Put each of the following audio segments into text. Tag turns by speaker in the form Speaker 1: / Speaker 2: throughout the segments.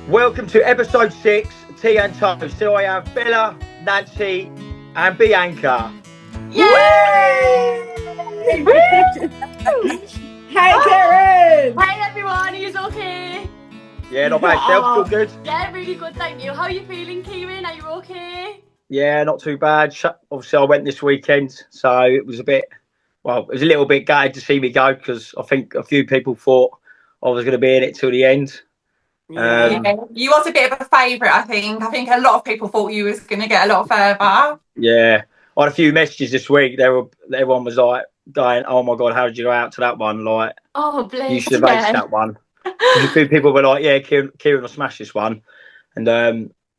Speaker 1: Welcome to episode 6, Tea and Toast. So I have Bella, Nancy, and Bianca.
Speaker 2: Yay!
Speaker 3: Hey, Kieran!
Speaker 2: Hey everyone, are you okay?
Speaker 1: Yeah, not bad. Self, still good?
Speaker 2: Yeah, really good, thank you. How are you feeling, Kieran? Are you okay?
Speaker 1: Yeah, not too bad. Obviously, I went this weekend, so it was it was a little bit gutted to see me go because I think a few people thought I was going to be in it till the end.
Speaker 3: Yeah,
Speaker 4: you was a bit of a favourite, I think. I think a lot of people thought you was going to get a lot further.
Speaker 1: Yeah, I had a few messages this week. Everyone was like going, "Oh my god, how did you go out to that one? Like,
Speaker 2: Oh, bless
Speaker 1: you should have aced that one." A few people were like, "Yeah, Kieran will smash this one," and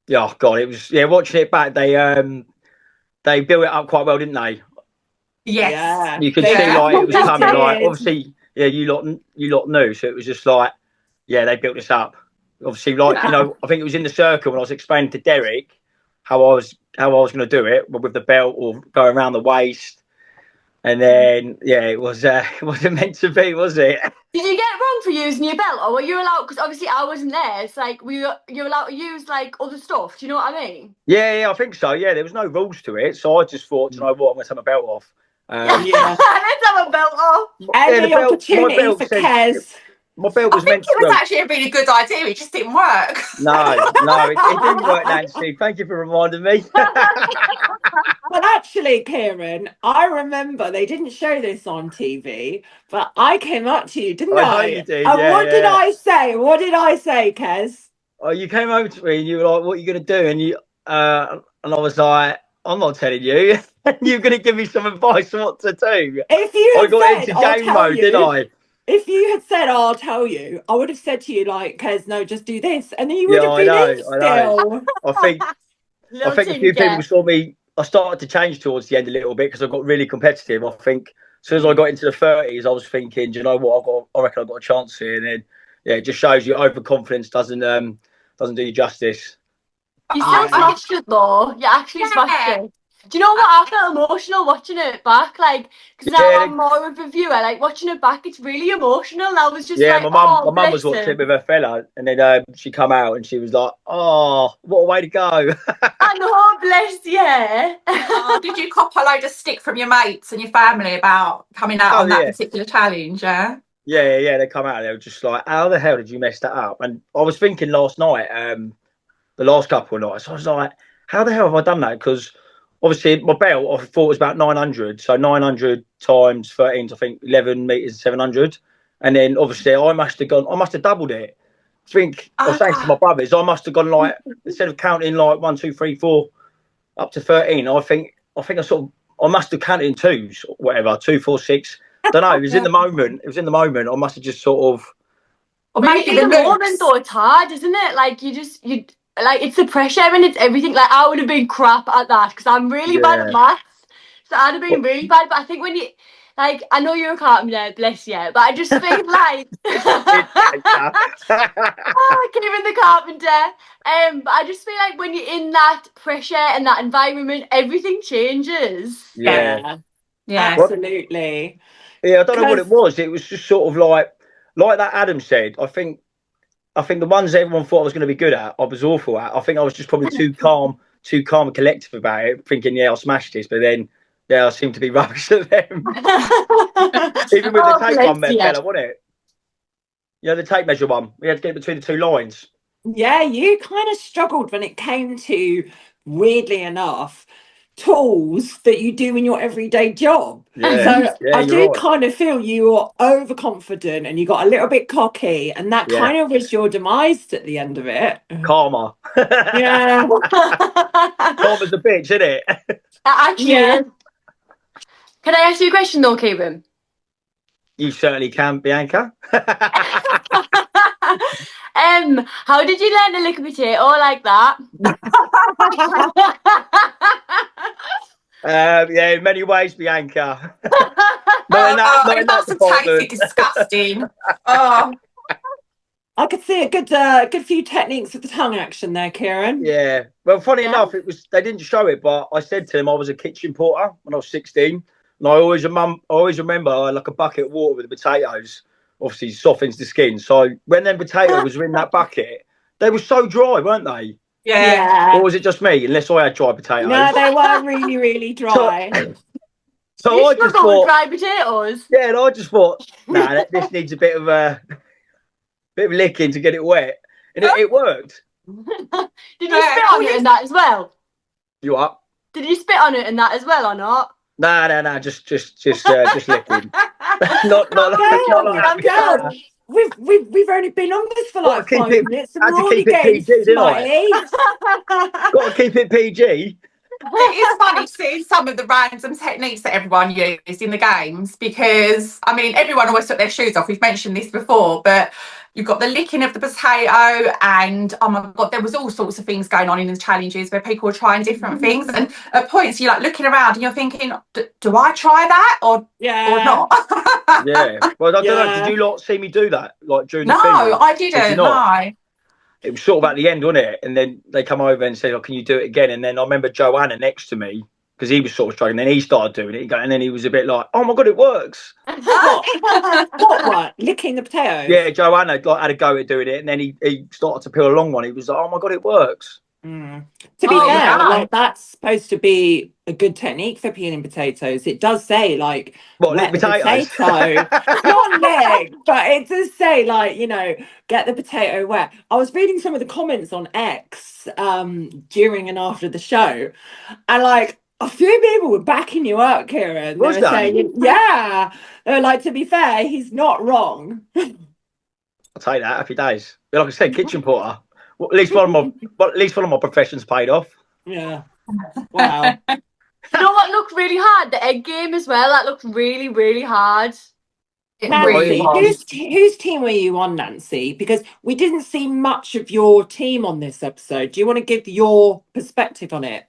Speaker 1: yeah, oh god, it was watching it back. They built it up quite well, didn't they?
Speaker 4: Yes,
Speaker 3: yeah.
Speaker 1: You could see like it was coming. Like obviously, yeah, you lot knew, so it was just like, yeah, they built this up. Obviously, like you know, I think it was in the circle when I was explaining to Derek how I was going to do it, with the belt or going around the waist, and then it wasn't meant to be, was it?
Speaker 2: Did you get it wrong for using your belt, or were you allowed? Because obviously I wasn't there. It's like you're allowed to use like other stuff. Do you know what I mean?
Speaker 1: Yeah, I think so. Yeah, there was no rules to it, so I just thought, you know what, I'm going to take my belt off.
Speaker 3: Yeah.
Speaker 2: Let's have a belt off.
Speaker 3: Any opportunity for Kez.
Speaker 1: My belt was meant to
Speaker 4: it was actually a really good idea. It just didn't work.
Speaker 1: No, it didn't work, Nancy. Thank you for reminding me.
Speaker 3: Well, actually, Kieran, I remember they didn't show this on TV, but I came up to you, didn't I?
Speaker 1: I know you did.
Speaker 3: And
Speaker 1: yeah,
Speaker 3: what did I say? What did I say, Kez?
Speaker 1: Oh, you came over to me and you were like, "What are you going to do?" And and I was like, "I'm not telling you." And you're going to give me some advice on what to do.
Speaker 3: If you
Speaker 1: I
Speaker 3: had
Speaker 1: got
Speaker 3: said,
Speaker 1: into
Speaker 3: I'll
Speaker 1: game
Speaker 3: tell
Speaker 1: mode,
Speaker 3: you,
Speaker 1: did I?
Speaker 3: If you had said, "I'll tell you," I would have said to you, like, Kez, no, just do this. And then you would have been in still.
Speaker 1: I think a few people saw me. I started to change towards the end a little bit because I got really competitive. I think as soon as I got into the 30s, I was thinking, do you know what? I reckon I've got a chance here. And then, it just shows you overconfidence doesn't do you justice.
Speaker 2: You still smashed it though. You actually smashed it. Do you know what? I felt emotional watching it back, like, because now I'm more of a viewer. Like watching it back, it's really emotional. And I was just like,
Speaker 1: my mum was watching it with her fella, and then she come out and she was like, "Oh, what a way to go!"
Speaker 2: I know, bless you.
Speaker 4: Did you cop a load of stick from your mates and your family about coming out on that particular challenge? Yeah.
Speaker 1: Yeah. They come out. They were just like, "How the hell did you mess that up?" And I was thinking last night, the last couple of nights, I was like, "How the hell have I done that?" Because obviously, my belt, I thought was about 900. So 900 times 13, I think 11 meters, 700. And then obviously, I must have doubled it. I think I was saying to my brothers, I must have gone like, instead of counting like 1, 2, 3, 4 up to 13, I think I must have counted in twos, whatever, 2, 4, 6. I don't know. It was in the moment. I must have just sort of.
Speaker 2: Maybe in the moment though, it's hard, isn't it? Like you like it's the pressure and it's everything. Like I would have been crap at that because I'm really bad at maths, so I'd have been really bad. But I think when you, like, I know you're a carpenter, bless you, but I just feel like Kieran the Carpenter. But I just feel like when you're in that pressure and that environment, everything changes.
Speaker 3: Yeah, absolutely.
Speaker 1: Yeah, I don't know what it was. It was just sort of like that Adam said. I think the ones everyone thought I was going to be good at, I was awful at. I think I was just probably too calm and collective about it, thinking, I'll smash this. But then, I seem to be rubbish at them. Even with the tape one, fella, wasn't it? The tape measure one. We had to get between the two lines.
Speaker 3: Yeah, you kind of struggled when it came to, weirdly enough, tools that you do in your everyday job. So I do kind of feel you were overconfident and you got a little bit cocky, and that kind of was your demise at the end of it.
Speaker 1: Karma.
Speaker 3: Yeah.
Speaker 1: Karma's a bitch, isn't it?
Speaker 2: Actually, can I ask you a question though, Kieran?
Speaker 1: You certainly can, Bianca.
Speaker 2: How did you learn to lick a potato like that?
Speaker 1: In many ways, Bianca.
Speaker 4: Not in that department. Disgusting. Oh.
Speaker 3: I could see a good few techniques with the tongue action there, Kieran.
Speaker 1: Yeah. Well, funny enough, they didn't show it, but I said to them I was a kitchen porter when I was 16, and I always remember like a bucket of water with the potatoes. Obviously, softens the skin. So when them potatoes were in that bucket, They were so dry, weren't they?
Speaker 4: Yeah.
Speaker 1: Or was it just me? Unless I had dry potatoes.
Speaker 3: No, they were really, really dry.
Speaker 2: So I just thought dry potatoes.
Speaker 1: Yeah, and I just thought, nah, this needs a bit of licking to get it wet, and it worked.
Speaker 2: Did you spit on it and that as well?
Speaker 1: You up?
Speaker 2: Did you spit on it and that as well or not?
Speaker 1: No, just licking. not like
Speaker 3: that. We've only been on this for like 5 minutes and we're already getting smiley.
Speaker 1: Got to keep it PG.
Speaker 4: It is funny seeing some of the random techniques that everyone used in the games, because I mean everyone always took their shoes off. We've mentioned this before, but you've got the licking of the potato, and oh my god, there was all sorts of things going on in the challenges where people were trying different things, and at points you're like looking around and you're thinking, do I try that or not?
Speaker 1: Yeah. Well, I don't know. Did you lot see me do that like during the
Speaker 4: thing? No, I didn't. No.
Speaker 1: It was sort of at the end, wasn't it? And then they come over and say, "Oh, can you do it again?" And then I remember Joanna next to me, because he was sort of struggling. Then he started doing it, and then he was a bit like, "Oh my god, it works!"
Speaker 3: What? Licking the potatoes?
Speaker 1: Yeah, Joanna like had a go at doing it, and then he started to peel a long one. He was like, "Oh my god, it works!"
Speaker 3: To be fair, like that's supposed to be a good technique for peeling potatoes. It does say like
Speaker 1: lick potatoes.
Speaker 3: Potato. Not lick, but it does say like, you know, get the potato wet. I was reading some of the comments on X during and after the show, and like a few people were backing you up, Kieran. They were saying, yeah. They were like, to be fair, he's not wrong.
Speaker 1: I'll take that. Happy days. Like I said, kitchen porter. Well, at least one of my professions paid off.
Speaker 3: Yeah. Wow.
Speaker 2: You know what looked really hard? The egg game as well. That looked really, really hard.
Speaker 3: Nancy, whose team were you on, Nancy? Because we didn't see much of your team on this episode. Do you want to give your perspective on it?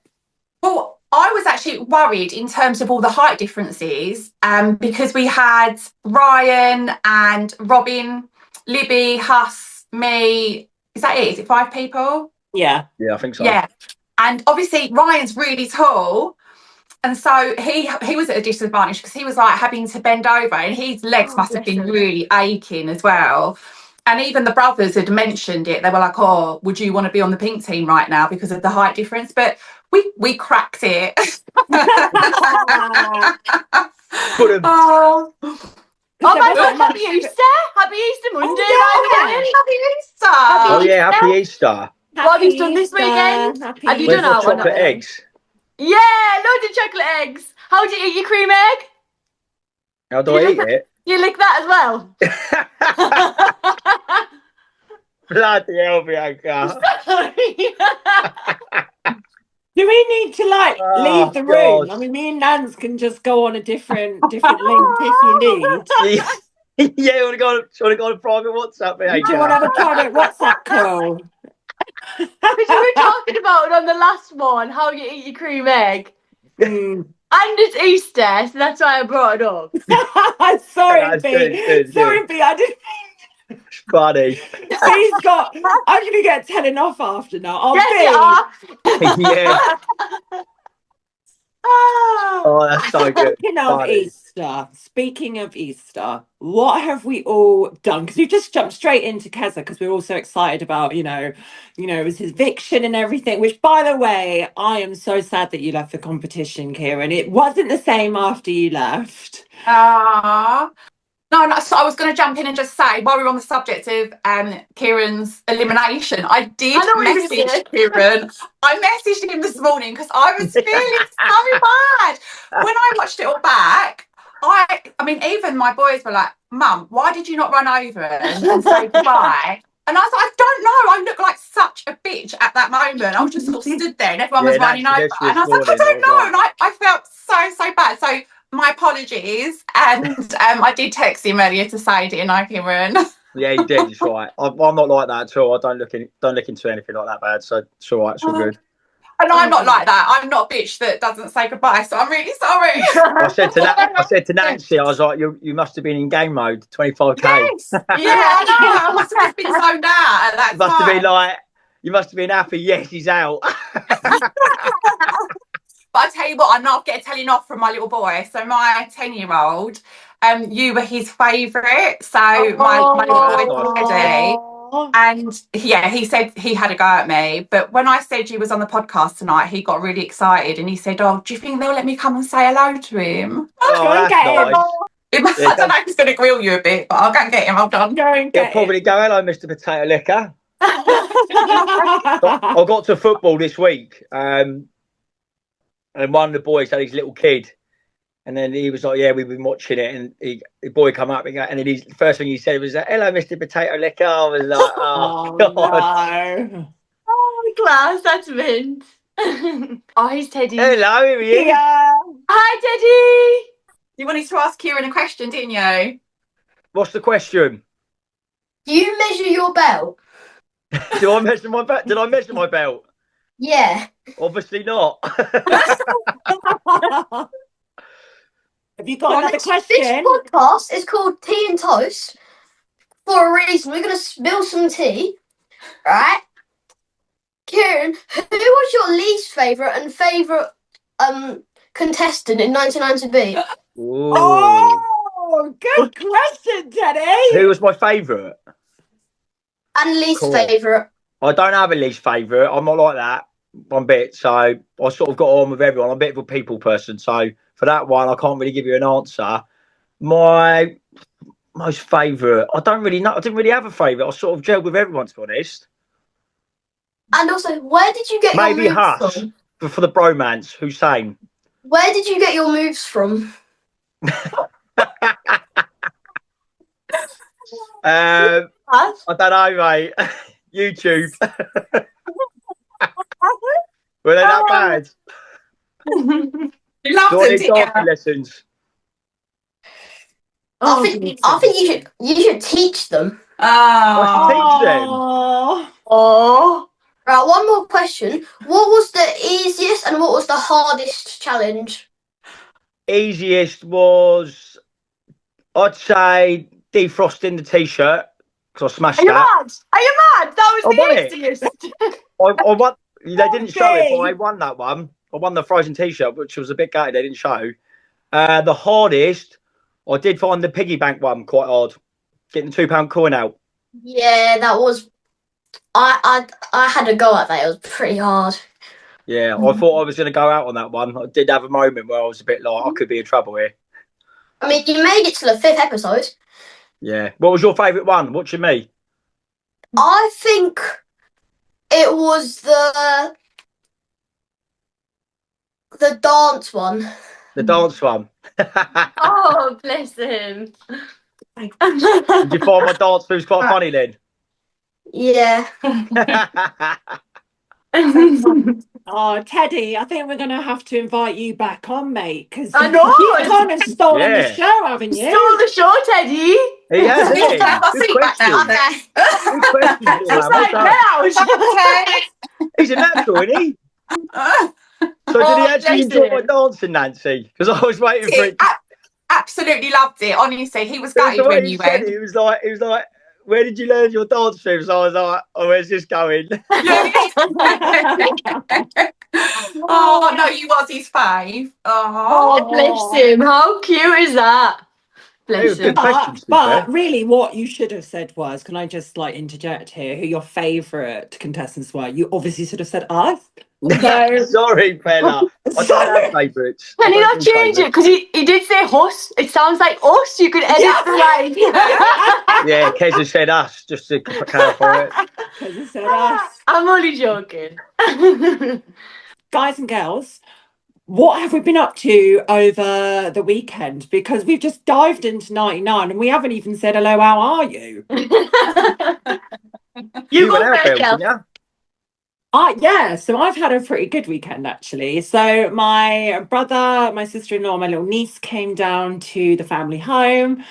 Speaker 4: Well, I was actually worried in terms of all the height differences, because we had Ryan and Robin, Libby, Huss, me. Is that it? Is it 5 people?
Speaker 3: Yeah.
Speaker 1: Yeah, I think so.
Speaker 4: Yeah. And obviously Ryan's really tall. And so he was at a disadvantage because he was like having to bend over, and his legs must have been really aching as well. And even the brothers had mentioned it. They were like, "Oh, would you want to be on the pink team right now because of the height difference?" But we cracked it.
Speaker 2: Oh my god, happy Easter! Happy Easter Monday!
Speaker 4: Happy Easter!
Speaker 1: Oh yeah, happy Easter!
Speaker 2: What have you done this weekend? Have you done our
Speaker 1: chocolate eggs?
Speaker 2: Yeah, loads of chocolate eggs. How do you eat your cream egg?
Speaker 1: How do I eat it?
Speaker 2: You lick that as well.
Speaker 1: Bloody hell, Bianca.
Speaker 3: Do we need to leave the room? God. I mean, me and Nans can just go on a different link if you need.
Speaker 1: Yeah, you want to go on a private WhatsApp, Bianca?
Speaker 3: Do you want to have a private WhatsApp call?
Speaker 2: Because we were talking about it on the last one, how you eat your cream egg. And it's Easter, so that's why I brought it up.
Speaker 3: Sorry, B. Sorry, B. I didn't mean.
Speaker 1: Funny.
Speaker 3: I'm going to get telling off after now.
Speaker 1: Yeah. Oh, that's so good.
Speaker 3: Speaking of Easter, what have we all done? Because we just jumped straight into Kezza because we're all so excited about, you know, it was his eviction and everything, which, by the way, I am so sad that you left the competition, Kieran. It wasn't the same after you left.
Speaker 4: No, so I was going to jump in and just say, while we're on the subject of Kieran's elimination, I did message Kieran. I messaged him this morning because I was feeling so bad. When I watched it all back, I mean, even my boys were like, "Mum, why did you not run over and say goodbye?" And I was like, "I don't know. I looked like such a bitch at that moment. I was just sort of stood there and everyone was running over. And I was like, I don't know. And I felt so bad. So my apologies, and I did text him earlier to say, didn't I, Kieran?
Speaker 1: Yeah, you did. It's right. I'm not like that at all. I don't look into anything like that bad. So it's all right. It's all good.
Speaker 4: And I'm not like that. I'm not a bitch that doesn't say goodbye. So I'm really sorry.
Speaker 1: I said to Nancy, I was like, you must have been in game mode, 25k.
Speaker 4: Yes. Yeah, I know. I must have been zoned out at that time.
Speaker 1: You must have been happy. Yes, he's out.
Speaker 4: But I tell you what, I'm not getting telling off from my little boy. So my 10-year-old, you were his favourite. So my little boy, Teddy, And he said he had a go at me. But when I said you was on the podcast tonight, he got really excited and he said, "Oh, do you think they'll let me come and say hello to him?"
Speaker 3: Go and get him.
Speaker 4: I don't know if he's going to grill you a bit, but I'll go and get him. Hold on.
Speaker 1: He'll probably go, "Hello, Mr. Potato Licker." I got to football this week, and one of the boys had his little kid, and then he was like, "Yeah, we've been watching it," and the boy come up and then the first thing he said was, "Hello, Mr. Potato Licker." I was like, "Oh, God."
Speaker 3: No.
Speaker 2: Oh, class, that's mint. Oh, he's Teddy.
Speaker 1: Hello, here he is.
Speaker 3: Yeah.
Speaker 2: Hi, Teddy.
Speaker 4: You wanted to ask Kieran a question, didn't you?
Speaker 1: What's the question?
Speaker 5: Do you measure your belt?
Speaker 1: Did I measure my belt? Did I measure my belt?
Speaker 5: Yeah.
Speaker 1: Obviously not.
Speaker 3: Have you got another question?
Speaker 5: This podcast is called Tea and Toast for a reason. We're going to spill some tea, right? Kieran, who was your least favourite and favourite contestant in 1990B?
Speaker 3: Oh, good question, Teddy.
Speaker 1: Who was my favourite?
Speaker 5: And least favourite.
Speaker 1: I don't have a least favourite. I'm not like that one bit. So I sort of got on with everyone. I'm a bit of a people person. So for that one, I can't really give you an answer. My most favourite, I don't really know. I didn't really have a favourite. I sort of gelled with everyone, to be honest.
Speaker 5: And also, where did you get
Speaker 1: Maybe
Speaker 5: your moves
Speaker 1: Hush
Speaker 5: from?
Speaker 1: for the bromance. Hussein.
Speaker 5: Where did you get your moves from?
Speaker 1: I don't know, mate. YouTube. Were they that bad?
Speaker 4: You loved
Speaker 1: Do I
Speaker 4: them,
Speaker 1: need
Speaker 4: didn't
Speaker 1: dancing
Speaker 4: you?
Speaker 1: lessons?
Speaker 5: I think you should teach them.
Speaker 1: I teach them.
Speaker 2: Oh.
Speaker 5: Right, one more question. What was the easiest and what was the hardest challenge?
Speaker 1: Easiest was, I'd say, defrosting the t-shirt because I smashed that.
Speaker 2: Are you mad? That was
Speaker 1: won
Speaker 2: the
Speaker 1: it.
Speaker 2: easiest.
Speaker 1: I won. They didn't show it, but I won that one. I won the frozen t-shirt, which was a bit gutted. They didn't show. The hardest, I did find the piggy bank one quite hard. Getting the £2 coin out.
Speaker 5: Yeah, that was. I had a go at that. It was pretty hard.
Speaker 1: Yeah, I thought I was going to go out on that one. I did have a moment where I was a bit like, I could be in trouble here.
Speaker 5: I mean, you made it to the 5th episode.
Speaker 1: Yeah. What was your favourite one? Watching me?
Speaker 5: I think it was the dance one.
Speaker 1: The dance one.
Speaker 2: Oh, bless him.
Speaker 1: Did you find my dance moves quite funny then?
Speaker 5: Yeah.
Speaker 3: Oh, Teddy, I think we're going to have to invite you back on, mate, because
Speaker 2: I know.
Speaker 3: you've kind of stolen the show, haven't you?
Speaker 2: Stole the show, Teddy.
Speaker 1: He has,
Speaker 4: I'll
Speaker 1: isn't he?
Speaker 4: see you back now.
Speaker 1: Good question.
Speaker 2: It's like,
Speaker 1: He's a natural, isn't he? So did he actually enjoy my dancing, Nancy? Because I was waiting for it.
Speaker 4: Absolutely loved it. Honestly, he was gutted when you went.
Speaker 1: He was like, "Where did you learn your dance moves?" I was like, "Oh, where's this going?"
Speaker 4: Oh no, you was his fave.
Speaker 2: Oh, bless him. How cute is that? Bless him.
Speaker 3: But really, what you should have said was, can I just interject here? Who your favourite contestants were? You obviously should have said us.
Speaker 1: No. Sorry, Bella. I don't have favourites.
Speaker 2: Can you not change it? Because he did say us. It sounds like us. You could edit the line.
Speaker 1: Yeah, Kezza said us, just to clarify it.
Speaker 3: Kezza said us.
Speaker 2: I'm only joking.
Speaker 3: Guys and girls, what have we been up to over the weekend? Because we've just dived into 99 and we haven't even said hello, how are you?
Speaker 2: You go first, girl.
Speaker 3: Yeah, so I've had a pretty good weekend actually. So my brother, my sister-in-law, my little niece came down to the family home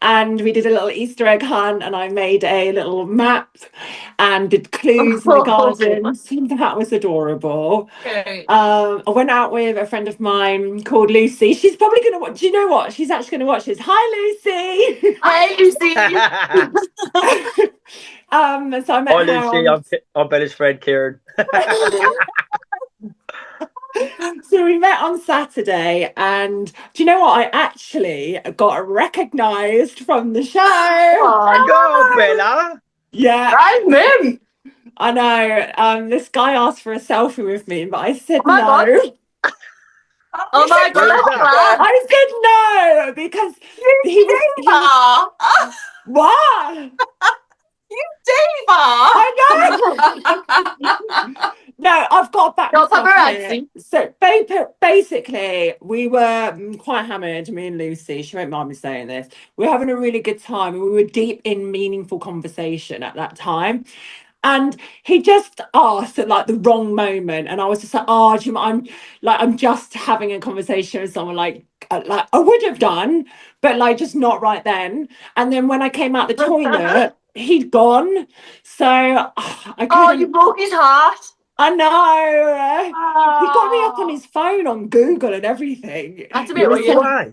Speaker 3: and we did a little Easter egg hunt and I made a little map and did clues in the gardens. That was adorable.
Speaker 4: Okay.
Speaker 3: I went out with a friend of mine called Lucy. She's probably going to watch. Do you know what? She's actually going to watch this. Hi, Lucy.
Speaker 2: Hi, Lucy.
Speaker 3: So I met
Speaker 1: Hi,
Speaker 3: her
Speaker 1: Lucy. I'm Bella's friend, Kieran.
Speaker 3: So we met on Saturday, and do you know what? I actually got recognised from the show.
Speaker 1: Go, Bella.
Speaker 3: Yeah.
Speaker 2: I'm him.
Speaker 3: I know. This guy asked for a selfie with me, but I said
Speaker 2: Oh my
Speaker 3: no.
Speaker 2: God. Oh my God, that's bad.
Speaker 3: I said no because he was what?
Speaker 4: Diva!
Speaker 3: I know. No, I've got to back
Speaker 2: Your
Speaker 3: myself here.
Speaker 2: paparazzi.
Speaker 3: So basically, we were quite hammered, me and Lucy. She won't mind me saying this. We were having a really good time, and we were deep in meaningful conversation at that time. And he just asked at like the wrong moment, and I was just like, "Oh, do you mind? I'm just having a conversation with someone. Like I would have done, but like just not right then." And then when I came out the toilet, he'd gone. So I
Speaker 2: Oh,
Speaker 3: couldn't.
Speaker 2: you broke his heart.
Speaker 3: I know. He got me up on
Speaker 2: Oh,
Speaker 3: his phone on Google and everything.
Speaker 2: that's a
Speaker 3: He
Speaker 2: bit
Speaker 3: was
Speaker 2: weird.
Speaker 1: Way.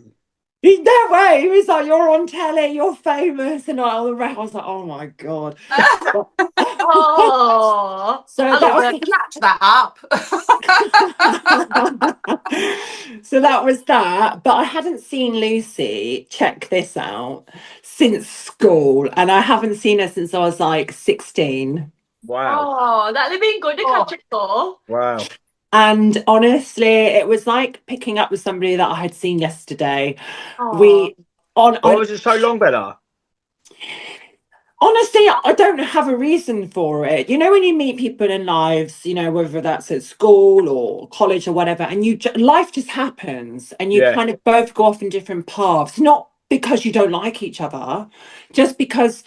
Speaker 3: no way. He was like, "You're on telly. You're famous," and all the rest. I was like, "Oh my God."
Speaker 2: Oh,
Speaker 3: So
Speaker 2: I love it.
Speaker 4: Catch that up.
Speaker 3: so that was that. But I hadn't seen Lucy, check this out, since school. And I haven't seen her since I was like 16.
Speaker 1: Wow.
Speaker 2: Oh, that'd have been good to catch it for.
Speaker 1: Wow.
Speaker 3: And honestly, it was like picking up with somebody that I had seen yesterday.
Speaker 2: Oh.
Speaker 1: Why was it so long, Bella?
Speaker 3: Honestly, I don't have a reason for it. You know, when you meet people in lives, you know, whether that's at school or college or whatever, and life just happens and you kind of both go off in different paths, not because you don't like each other, just because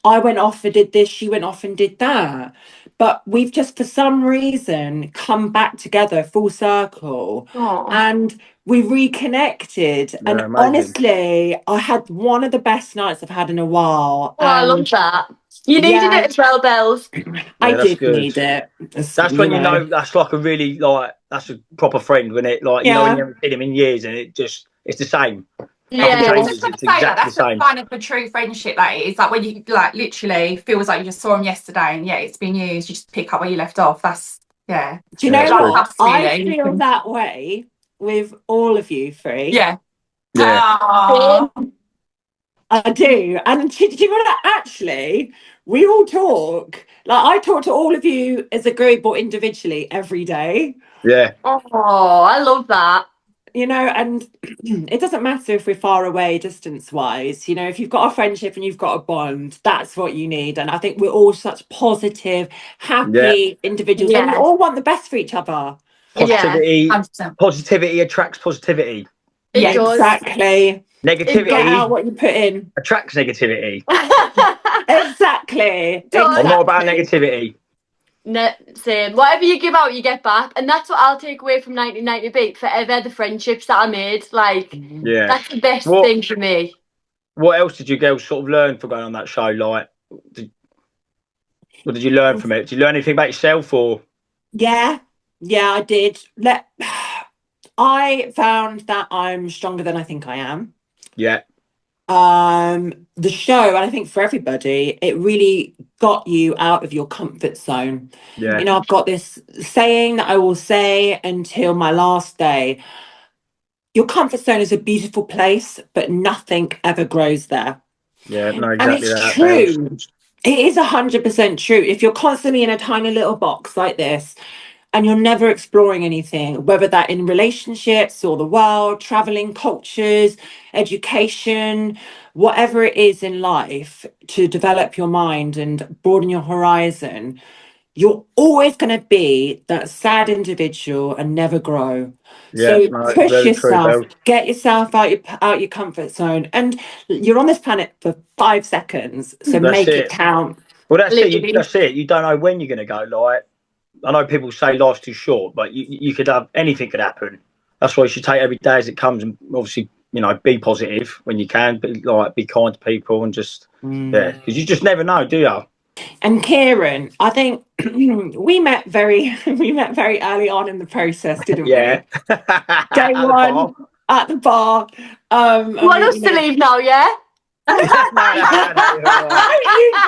Speaker 3: I went off and did this, she went off and did that. But we've just, for some reason, come back together full circle.
Speaker 2: Oh.
Speaker 3: And we reconnected.
Speaker 1: Yeah,
Speaker 3: and
Speaker 1: amazing.
Speaker 3: honestly, I had one of the best nights I've had in a while.
Speaker 2: Oh, I love that. You needed it as well, Bells.
Speaker 3: I
Speaker 1: that's
Speaker 3: did
Speaker 1: good.
Speaker 3: need it.
Speaker 1: That's when you know that's like a really that's a proper friend when it like you know when you haven't seen him in years and it's the same.
Speaker 2: Yeah.
Speaker 1: Changes, it's exactly
Speaker 4: that's
Speaker 1: the same.
Speaker 4: the sign of a true friendship. That is like when you like literally feels like you just saw him yesterday, and it's been years. You just pick up where you left off. That's
Speaker 3: Do you know
Speaker 1: Yeah,
Speaker 3: what?
Speaker 4: good.
Speaker 3: I feel that way with all of you three.
Speaker 4: Yeah.
Speaker 3: I do. And do you know what? Actually, we all talk. Like I talk to all of you as a group or individually every day.
Speaker 1: Yeah.
Speaker 2: Oh, I love that.
Speaker 3: You know, and it doesn't matter if we're far away distance wise. You know, if you've got a friendship and you've got a bond, that's what you need. And I think we're all such positive, happy individuals. And we all want the best for each other.
Speaker 1: Positivity,
Speaker 4: 100%.
Speaker 1: Positivity attracts positivity.
Speaker 2: It does.
Speaker 3: Exactly.
Speaker 1: Negativity
Speaker 3: Get out what you put in.
Speaker 1: attracts negativity.
Speaker 3: Exactly.
Speaker 1: I'm not about negativity.
Speaker 2: Same. Whatever you give out, you get back, and that's what I'll take away from 1990 Beat forever. The friendships that I made, like, that's the best thing for me.
Speaker 1: What else did you girls sort of learn from going on that show? Like, what did you learn from it? Did you learn anything about yourself or?
Speaker 3: Yeah, I did. I found that I'm stronger than I think I am.
Speaker 1: Yeah.
Speaker 3: The show, and I think for everybody, it really got you out of your comfort zone.
Speaker 1: Yeah.
Speaker 3: You know, I've got this saying that I will say until my last day. Your comfort zone is a beautiful place, but nothing ever grows there.
Speaker 1: Yeah, no, exactly.
Speaker 3: And it's true. It is 100% true. If you're constantly in a tiny little box like this, and you're never exploring anything, whether that in relationships or the world, traveling, cultures, education, whatever it is in life to develop your mind and broaden your horizon, you're always going to be that sad individual and never grow.
Speaker 1: Yeah,
Speaker 3: So push yourself, get yourself out your comfort zone, and you're on this planet for 5 seconds, so make it count.
Speaker 1: Well, that's it. That's it. You don't know when you're going to go. Like, I know people say life's too short, but you could have anything could happen. That's why you should take every day as it comes, and obviously, you know, be positive when you can, but be kind to people and just because you just never know, do you?
Speaker 3: And Kieran, I think we met very early on in the process, didn't we?
Speaker 1: Yeah.
Speaker 3: Day one at the bar.
Speaker 2: You want us to leave now, yeah?
Speaker 3: Don't you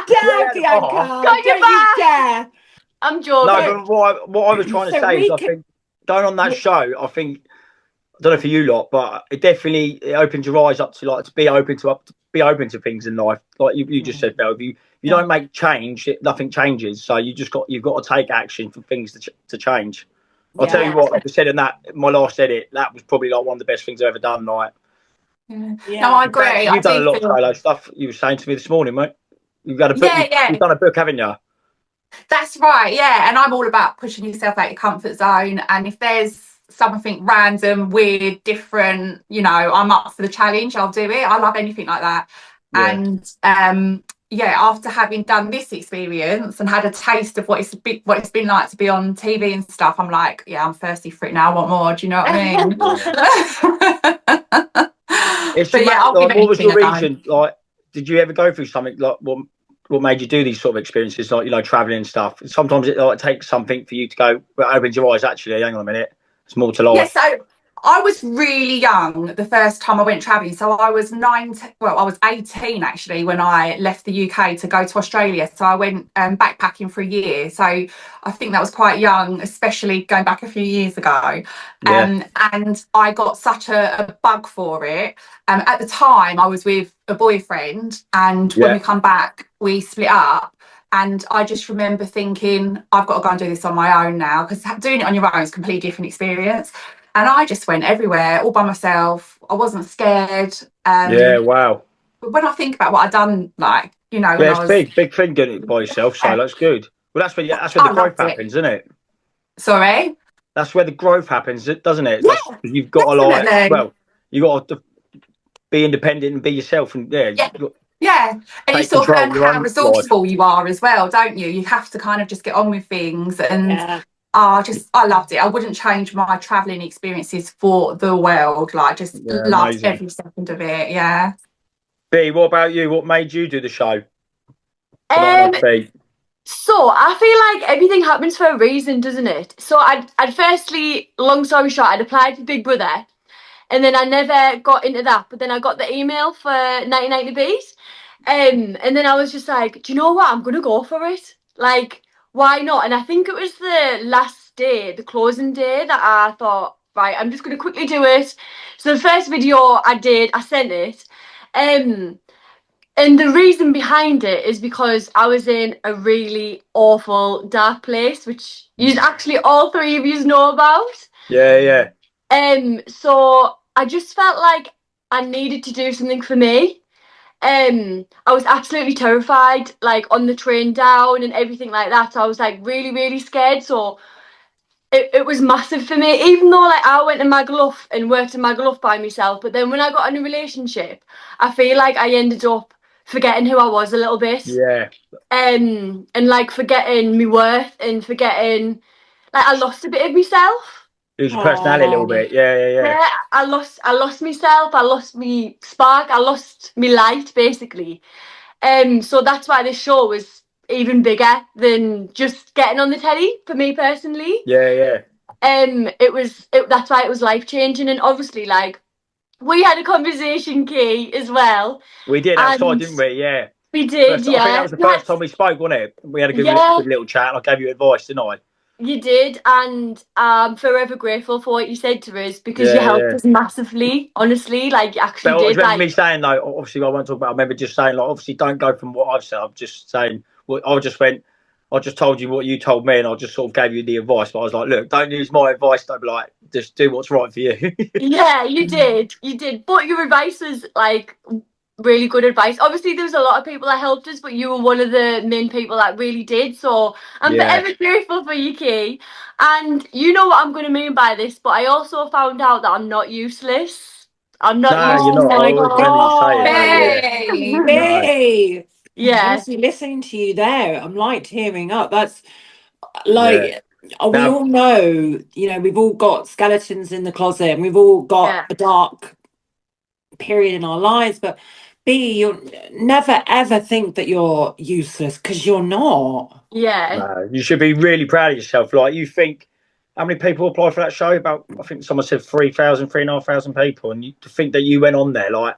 Speaker 3: dare, Bianca! Don't you dare!
Speaker 2: I'm joking.
Speaker 1: No, but what I was trying to say is, I think going on that show, I don't know for you lot, but it definitely opens your eyes up to be open to things in life. Like you just said, Belle, if you don't make change, nothing changes. So you've got to take action for things to change. I'll tell you what, like I said in my last edit, that was probably like one of the best things I've ever done. Like,
Speaker 4: no, I agree.
Speaker 1: You've done a lot of solo stuff. You were saying to me this morning, mate. You've got a book. You've done a book, haven't you?
Speaker 4: That's right. Yeah, and I'm all about pushing yourself out your comfort zone. And if there's something random, weird, different, you know, I'm up for the challenge. I'll do it. I love anything like that. Yeah. And after having done this experience and had a taste of what it's been like to be on TV and stuff, I'm like, yeah, I'm thirsty for it now. I want more. Do you know what I mean?
Speaker 1: What was your reason? Like, did you ever go through something like what made you do these sort of experiences, like, you know, traveling and stuff? Sometimes it takes something for you to go, well, opens your eyes. Actually, hang on a minute, it's more to life.
Speaker 4: Yeah, so I was really young the first time I went travelling. So I was 18 actually when I left the UK to go to Australia. So I went backpacking for a year. So I think that was quite young, especially going back a few years ago. And I got such a bug for it. At the time, I was with a boyfriend, and when we come back, we split up. And I just remember thinking, I've got to go and do this on my own now, because doing it on your own is a completely different experience. And I just went everywhere all by myself. I wasn't scared.
Speaker 1: Wow.
Speaker 4: But when I think about what I'd done, like, you know,
Speaker 1: when I was big thing doing it by yourself. So that's good. Well, that's where the growth happens, isn't it?
Speaker 4: Sorry.
Speaker 1: That's where the growth happens, doesn't it?
Speaker 4: Yeah,
Speaker 1: you've got to you got to be independent and be yourself, and and
Speaker 4: you sort of learn how resourceful you are as well, don't you? You have to kind of just get on with things, and I loved it. I wouldn't change my travelling experiences for the world. Like, just loved every second of it. Yeah.
Speaker 1: B, what about you? What made you do the show?
Speaker 2: So I feel like everything happens for a reason, doesn't it? So I'd firstly, long story short, I'd applied for Big Brother, and then I never got into that. But then I got the email for 1990 Beat, and then I was just like, do you know what? I'm gonna go for it. Like, why not? And I think it was the last day, the closing day, that I thought, right, I'm just gonna quickly do it. So the first video I sent it, and the reason behind it is because I was in a really awful, dark place, which actually all three of you know about.
Speaker 1: Yeah.
Speaker 2: So I just felt like I needed to do something for me. I was absolutely terrified, like on the train down and everything like that. So I was like really, really scared. So it was massive for me, even though like I went to Magaluf and worked in Magaluf by myself. But then when I got in a relationship, I feel like I ended up forgetting who I was a little bit.
Speaker 1: Yeah.
Speaker 2: And like forgetting my worth, and forgetting, like, I lost a bit of myself.
Speaker 1: Lose your personality a little bit. Yeah.
Speaker 2: I lost myself. I lost me spark. I lost me light, basically. So that's why this show was even bigger than just getting on the telly for me personally.
Speaker 1: Yeah.
Speaker 2: That's why it was life changing, and obviously, like, we had a conversation, Key, as well.
Speaker 1: We did outside, didn't we? Yeah.
Speaker 2: We did,
Speaker 1: I think that was the first time we spoke, wasn't it? We had a good little chat, and I gave you advice, didn't I?
Speaker 2: You did, and I'm forever grateful for what you said to us, because you helped us massively, honestly. Like, you actually did.
Speaker 1: I remember me saying, though, obviously I won't talk about it. I remember just saying, like, obviously don't go from what I've said. I'm just saying, I just told you what you told me, and I just sort of gave you the advice. But I was like, look, don't use my advice. Don't be like, just do what's right for you.
Speaker 2: Yeah, you did. But your advice was, like, really good advice. Obviously, there was a lot of people that helped us, but you were one of the main people that really did. So I'm forever grateful for you, Key. And you know what I'm going to mean by this, but I also found out that I'm not useless. I'm not useless.
Speaker 1: You're not.
Speaker 3: Oh my God.
Speaker 2: Hey. Yeah.
Speaker 3: Honestly, listening to you there, I'm like tearing up. That's like, we all know, you know, we've all got skeletons in the closet, and we've all got a dark period in our lives, but B, you'll never ever think that you're useless, because you're not.
Speaker 1: No, you should be really proud of yourself. Like, you think, how many people apply for that show? About, I think someone said 3,500 people, and to think that you went on there, like,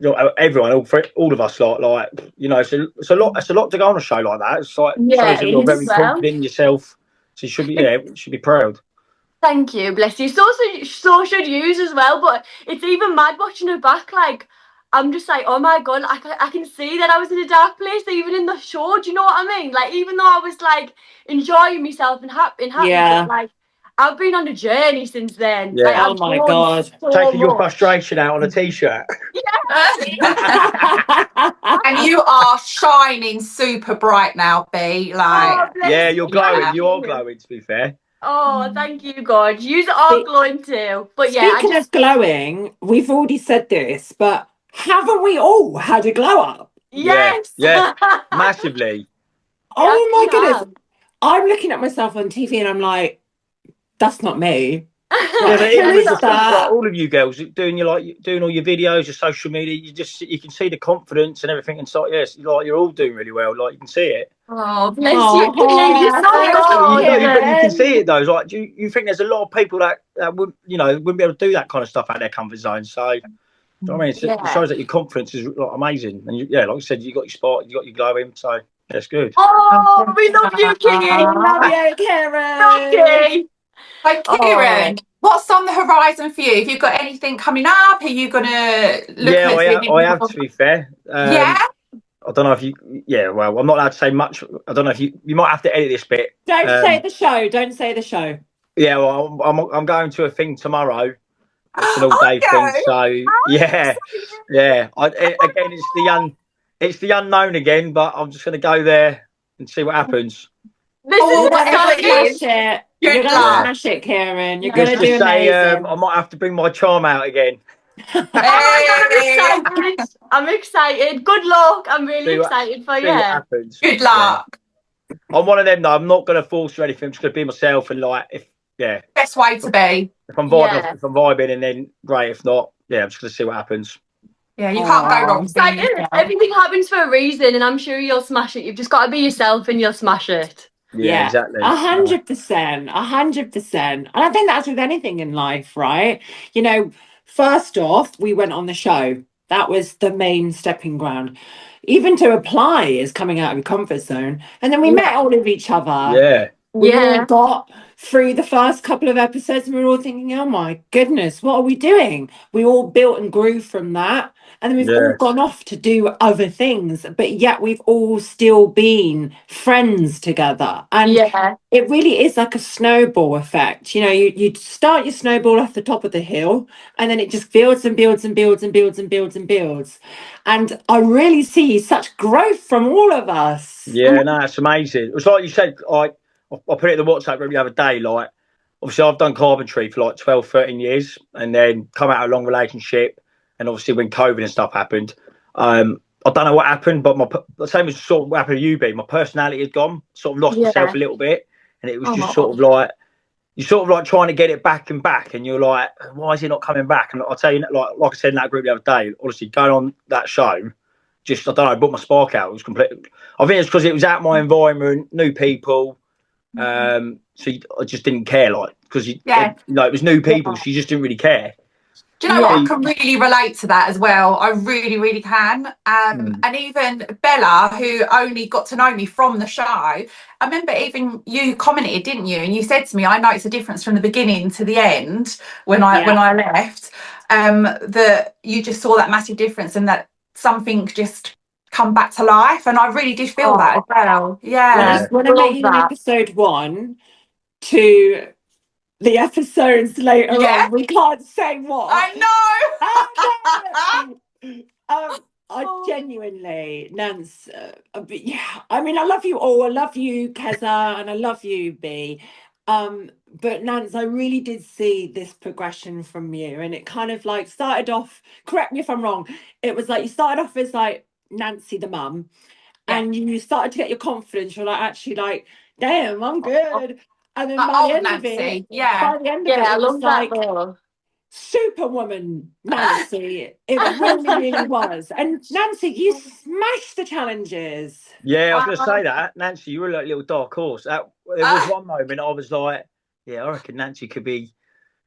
Speaker 1: you know, everyone, all of us, like, you know, it's a lot. It's a lot to go on a show like that. It's like, shows that you're very confident in yourself. So you should be proud.
Speaker 2: Thank you, bless you. So should you as well. But it's even mad watching it back. Like, I'm just like, oh my God, I can see that I was in a dark place, even in the show. Do you know what I mean? Like, even though I was like enjoying myself and happy, but like, I've been on a journey since then.
Speaker 1: Yeah.
Speaker 2: Like,
Speaker 3: Oh my God.
Speaker 2: So
Speaker 1: taking your
Speaker 2: much.
Speaker 1: frustration out on a t-shirt.
Speaker 4: And you are shining super bright now, B. Like,
Speaker 1: yeah, you're glowing. You are glowing, to be fair.
Speaker 2: Oh, thank you, God. You are glowing too. But yeah,
Speaker 3: speaking of glowing, we've already said this, but haven't we all had a glow up?
Speaker 2: Yes.
Speaker 1: Yeah, massively.
Speaker 3: Oh my goodness. I'm looking at myself on TV and I'm like, that's not me.
Speaker 1: Yeah, but even
Speaker 3: is
Speaker 1: just
Speaker 3: that?
Speaker 1: like all of you girls doing doing all your videos, your social media, you can see the confidence and everything, and so yes, you're all doing really well. Like you can see it.
Speaker 2: Oh, bless you. You
Speaker 1: can see it though. It's like, do you think there's a lot of people that wouldn't be able to do that kind of stuff out of their comfort zone? So, you know what I mean, it shows that your confidence is like, amazing, and like I said, you got your spot, you got your glowing, so that's good.
Speaker 2: Oh, we love you, Kingy.
Speaker 3: Love you, Kieran.
Speaker 2: Okay.
Speaker 4: Like, Kieran, what's on the horizon for you? Have you got anything coming up? Are you going to look at
Speaker 1: I have, to be fair.
Speaker 4: Yeah?
Speaker 1: I don't know if you. Yeah, well, I'm not allowed to say much. I don't know if you might have to edit this bit.
Speaker 3: Don't say the show. Don't say the show.
Speaker 1: Yeah, well, I'm going to a thing tomorrow. It's an all-day thing, so yeah. Again, it's the unknown again, but I'm just going to go there and see what happens.
Speaker 4: Whatever it is.
Speaker 3: You're going to smash it, Kieran. You're going to do amazing.
Speaker 1: I might have to bring my charm out again.
Speaker 2: I'm excited. Good luck. I'm really excited for you.
Speaker 1: What happens.
Speaker 4: Good luck.
Speaker 1: Yeah. I'm one of them though. I'm not going to force or anything. I'm just going to be myself and
Speaker 4: best way to be.
Speaker 1: If I'm vibing, and then great. If not, I'm just going to see what happens.
Speaker 4: Yeah, you can't go wrong.
Speaker 2: Everything happens for a reason, and I'm sure you'll smash it. You've just got to be yourself, and you'll smash it.
Speaker 1: Yeah, exactly.
Speaker 3: 100%. 100%. And I think that's with anything in life, right? First off, we went on the show. That was the main stepping ground. Even to apply is coming out of your comfort zone. And then we met all of each other.
Speaker 1: Yeah.
Speaker 3: We all got through the first couple of episodes and we were all thinking, oh my goodness, what are we doing? We all built and grew from that. And then we've all gone off to do other things, but yet we've all still been friends together. And it really is like a snowball effect. You start your snowball off the top of the hill and then it just builds and builds and builds and builds and builds and builds. And I really see such growth from all of us.
Speaker 1: Yeah, no, it's amazing. It was like you said, I put it in the WhatsApp group the other day, like, obviously I've done carpentry for like 12, 13 years and then come out of a long relationship. And obviously when COVID and stuff happened, I don't know what happened, but the same as sort of what happened to you, B. My personality had gone, sort of lost myself a little bit. And it was just sort of like, you're sort of like trying to get it back. And you're like, why is it not coming back? And I'll tell you, like I said in that group the other day, honestly, going on that show, just, I don't know, put my spark out. It was completely, I think it's because it was out my environment, new people. So I just didn't care, like, because it was new people, so you just didn't really care.
Speaker 4: Do you know what? I can really relate to that as well. I really, really can. And even Bella, who only got to know me from the show, I remember even you commented, didn't you? And you said to me, I noticed a difference from the beginning to the end when I left, that you just saw that massive difference and that something just come back to life. And I really did feel that as well. Yeah.
Speaker 3: When I met you in episode 1 to the episodes later on, we can't say what.
Speaker 4: I
Speaker 3: know. I genuinely, Nance, I mean, I love you all. I love you, Kezza, and I love you, B. But Nance, I really did see this progression from you, and it kind of like started off, correct me if I'm wrong, it was like you started off as like Nancy the mum, and you started to get your confidence. You're like, actually, like, damn, I'm good. And then by the end of it, it was like Superwoman Nancy. It really, really was. And Nancy, you smashed the challenges.
Speaker 1: Yeah, I was going to say that. Nancy, you were like a little dark horse. There was one moment I was like, I reckon Nancy could be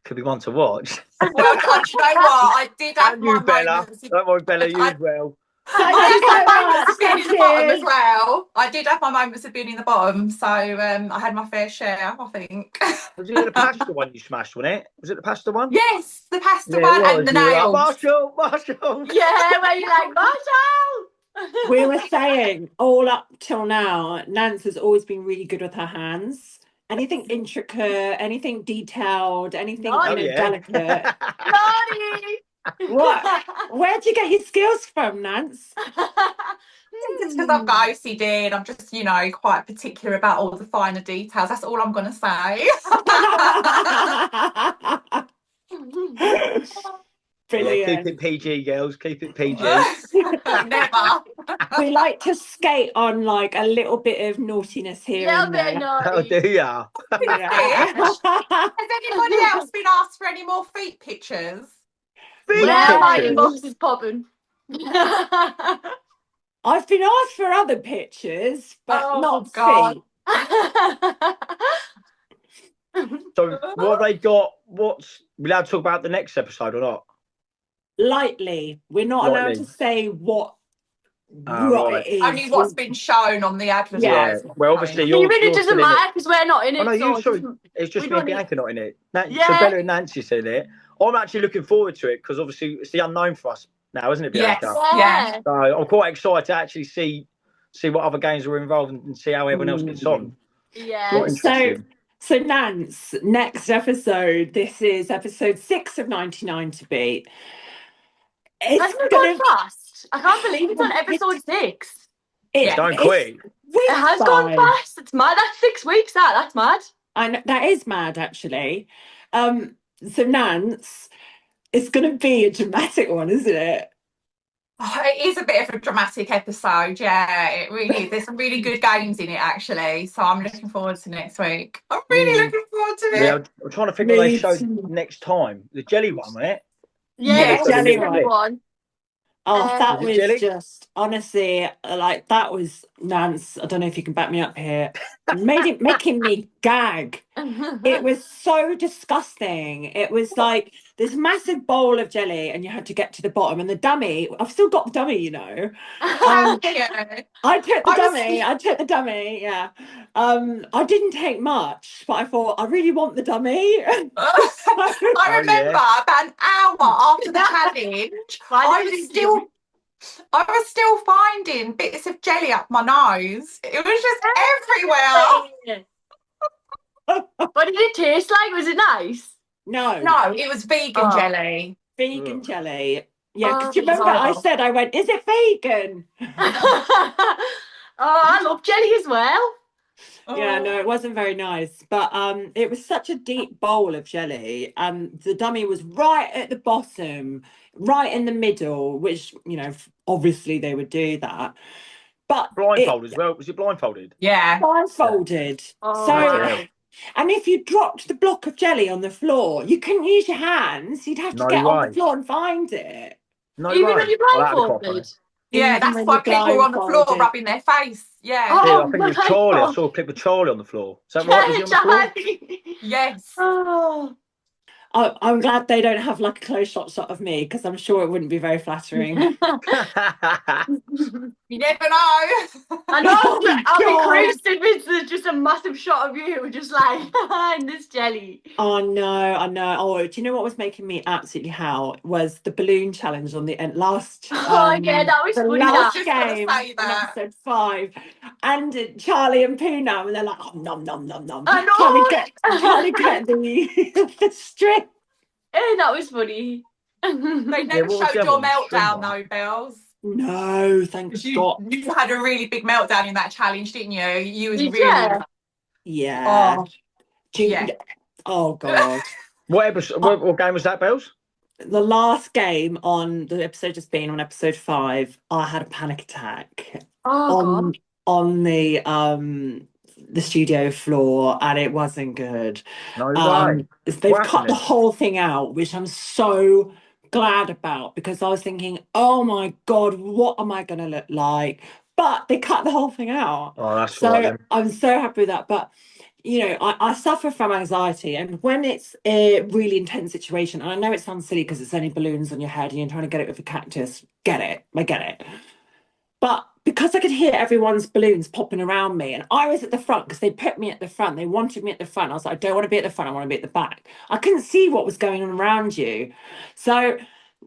Speaker 1: one to watch.
Speaker 4: Well, you know what? I did have
Speaker 1: and you, Bella. Don't worry, Bella, you as well.
Speaker 4: I had my moments of being in the bottom as well. I did have my moments of being in the bottom, so I had my fair share, I think.
Speaker 1: Was it the pasta one you smashed, wasn't it? Was it the pasta one?
Speaker 4: Yes, the pasta one and the nails.
Speaker 1: Marshall.
Speaker 2: Yeah, where you like, Marshall.
Speaker 3: We were saying all up till now, Nance has always been really good with her hands. Anything intricate, anything detailed, anything delicate.
Speaker 2: Naughty.
Speaker 3: What? Where'd you get your skills from, Nance?
Speaker 4: It's because I've got OCD and I'm just, quite particular about all the finer details. That's all I'm going to say.
Speaker 3: Brilliant.
Speaker 1: Yeah, keep it PG, girls. Keep it PG.
Speaker 4: Never.
Speaker 3: We like to skate on like a little bit of naughtiness here and there.
Speaker 1: Oh, do ya?
Speaker 4: Has anybody else been asked for any more feet pictures?
Speaker 2: My inbox is popping.
Speaker 3: I've been asked for other pictures, but not feet.
Speaker 1: So what have they got? We allowed to talk about the next episode or not?
Speaker 3: Lightly. We're not allowed to say what it is.
Speaker 4: Only what's been shown on the advertising.
Speaker 1: Yeah. Well, obviously,
Speaker 2: it really doesn't matter because we're not in it.
Speaker 1: It's just me and Bianca not in it. So Bella and Nancy said it. I'm actually looking forward to it because obviously it's the unknown for us now, isn't it, Bianca?
Speaker 2: Yes.
Speaker 1: So I'm quite excited to actually see what other games are involved and see how everyone else gets on.
Speaker 2: Yeah.
Speaker 3: So Nance, next episode, this is episode 6 of 99 to Beat.
Speaker 2: It's gone fast. I can't believe it's on episode 6.
Speaker 1: It's going quick.
Speaker 2: It has gone fast. It's mad. That's 6 weeks. That's mad.
Speaker 3: I know, that is mad, actually. So Nance, it's going to be a dramatic one, isn't it?
Speaker 4: Oh, it is a bit of a dramatic episode, yeah. It really is. There's some really good games in it, actually. So I'm looking forward to next week. I'm really looking forward to it.
Speaker 1: Yeah, I'm trying to think what they showed next time. The jelly one, wasn't it?
Speaker 2: Yeah, the jelly one.
Speaker 3: Oh, that was just, honestly, like, that was, Nance, I don't know if you can back me up here, making me gag. It was so disgusting. It was like this massive bowl of jelly and you had to get to the bottom, and the dummy, I've still got the dummy, I took the dummy, yeah. I didn't take much, but I thought, I really want the dummy.
Speaker 4: I remember about an hour after the challenge, I was still finding bits of jelly up my nose. It was just everywhere.
Speaker 2: What did it taste like? Was it nice?
Speaker 3: No,
Speaker 4: it was vegan jelly.
Speaker 3: Vegan jelly. Yeah, because you remember I said, I went, is it vegan?
Speaker 2: I love jelly as well.
Speaker 3: Yeah, no, it wasn't very nice, but it was such a deep bowl of jelly, and the dummy was right at the bottom, right in the middle, which, obviously they would do that. But
Speaker 1: blindfolded as well. Was it blindfolded?
Speaker 4: Yeah,
Speaker 3: blindfolded. And if you dropped the block of jelly on the floor, you couldn't use your hands. You'd have to get on the floor and find it.
Speaker 2: Even when you're blindfolded.
Speaker 4: Yeah, that's why people were on the floor rubbing their face. Yeah.
Speaker 1: I think it was Charlie. I saw a clip of Charlie on the floor. Is that right? Was he on the floor?
Speaker 4: Yes.
Speaker 3: I'm glad they don't have like a close shot of me, because I'm sure it wouldn't be very flattering.
Speaker 4: You never know.
Speaker 2: I know. I'll be cruising with just a massive shot of you, just like in this jelly.
Speaker 3: Oh no, I know. Oh, do you know what was making me absolutely howl? Was the balloon challenge on the last.
Speaker 2: That was funny.
Speaker 3: Last game, episode 5, and Charlie and Poonam, and they're like, nom nom nom nom.
Speaker 2: I know.
Speaker 3: Trying to get the string.
Speaker 2: That was funny.
Speaker 4: They never showed your meltdown though, Bells.
Speaker 3: No, thank God.
Speaker 4: You had a really big meltdown in that challenge, didn't you? You was really.
Speaker 3: Yeah.
Speaker 4: Yeah.
Speaker 3: Oh God.
Speaker 1: What game was that, Bells?
Speaker 3: The last game on the episode just being on episode 5, I had a panic attack on the studio floor, and it wasn't good.
Speaker 1: No way.
Speaker 3: They've cut the whole thing out, which I'm so glad about, because I was thinking, oh my God, what am I going to look like? But they cut the whole thing out.
Speaker 1: Oh, that's
Speaker 3: so
Speaker 1: right.
Speaker 3: I'm so happy with that. But I suffer from anxiety, and when it's a really intense situation, and I know it sounds silly because it's only balloons on your head and you're trying to get it with a cactus, I get it. But because I could hear everyone's balloons popping around me, and I was at the front because they put me at the front, they wanted me at the front. I was like, I don't want to be at the front, I want to be at the back. I couldn't see what was going on around you. So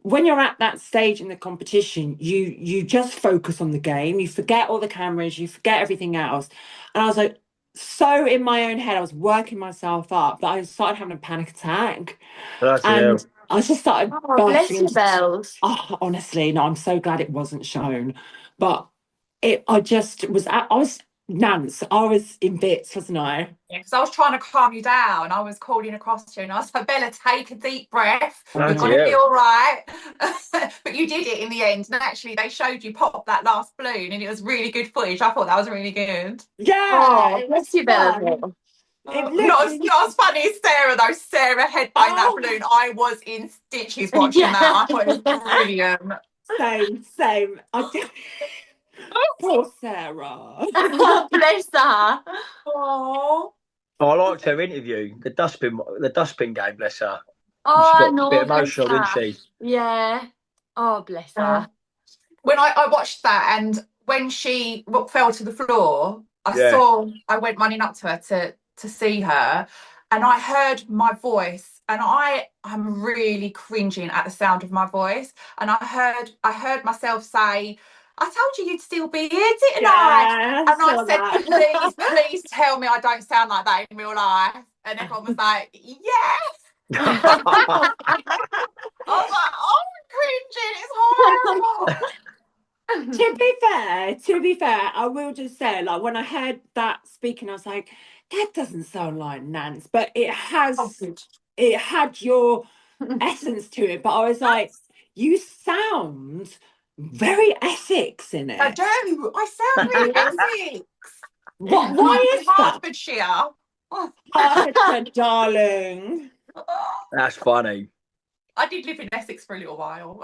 Speaker 3: when you're at that stage in the competition, you just focus on the game, you forget all the cameras, you forget everything else. And I was like, so in my own head, I was working myself up that I started having a panic attack. And I just started
Speaker 2: bless you, Bells.
Speaker 3: Oh, honestly, no, I'm so glad it wasn't shown. But I was Nance, I was in bits, wasn't I?
Speaker 4: Yeah, because I was trying to calm you down. I was calling across to you and I was like, Bella, take a deep breath. You're going to be all right. But you did it in the end. And actually, they showed you pop that last balloon and it was really good footage. I thought that was really good.
Speaker 3: Yeah.
Speaker 2: Bless you, Bella.
Speaker 4: Not as funny as Sarah, though. Sarah headbanged that balloon. I was in stitches watching that. I thought it was brilliant.
Speaker 3: Same. Poor Sarah.
Speaker 2: Bless her.
Speaker 4: Oh,
Speaker 1: I liked her interview, the dustbin game. Bless her.
Speaker 2: Oh,
Speaker 1: She
Speaker 2: I
Speaker 1: got
Speaker 2: know.
Speaker 1: a bit emotional, didn't she?
Speaker 2: Yeah. Oh, bless her.
Speaker 4: When I watched that, and when she fell to the floor, I went running up to her to see her, and I heard my voice, and I'm really cringing at the sound of my voice, and I heard myself say, I told you you'd still be here, didn't I? And I said, please tell me I don't sound like that in real life. And everyone was like, yes. I was like, oh, I'm cringing, it's horrible.
Speaker 3: To be fair, I will just say, like, when I heard that speaking, I was like, that doesn't sound like Nance, but it had your essence to it. But I was like, you sound very Essex in it.
Speaker 4: I do. I sound really Essex.
Speaker 3: Why is that?
Speaker 4: Hertfordshire.
Speaker 3: Hertfordshire, darling.
Speaker 1: That's funny.
Speaker 4: I did live in Essex for a little while.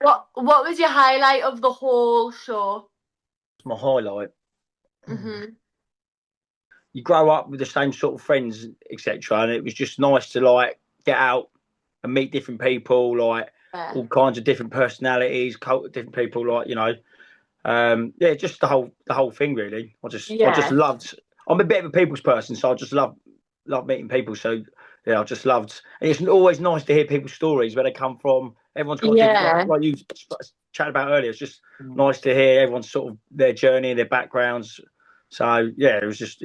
Speaker 2: What was your highlight of the whole show?
Speaker 1: It's my highlight.
Speaker 2: Mm-hmm.
Speaker 1: You grow up with the same sort of friends, etc., and it was just nice to like get out and meet different people, like all kinds of different personalities, different people, like just the whole thing really. I just loved. I'm a bit of a people's person, so I just love meeting people. So yeah, I just loved. And it's always nice to hear people's stories, where they come from. Everyone's got different, like you chatted about earlier. It's just nice to hear everyone's sort of their journey and their backgrounds. So yeah, it was just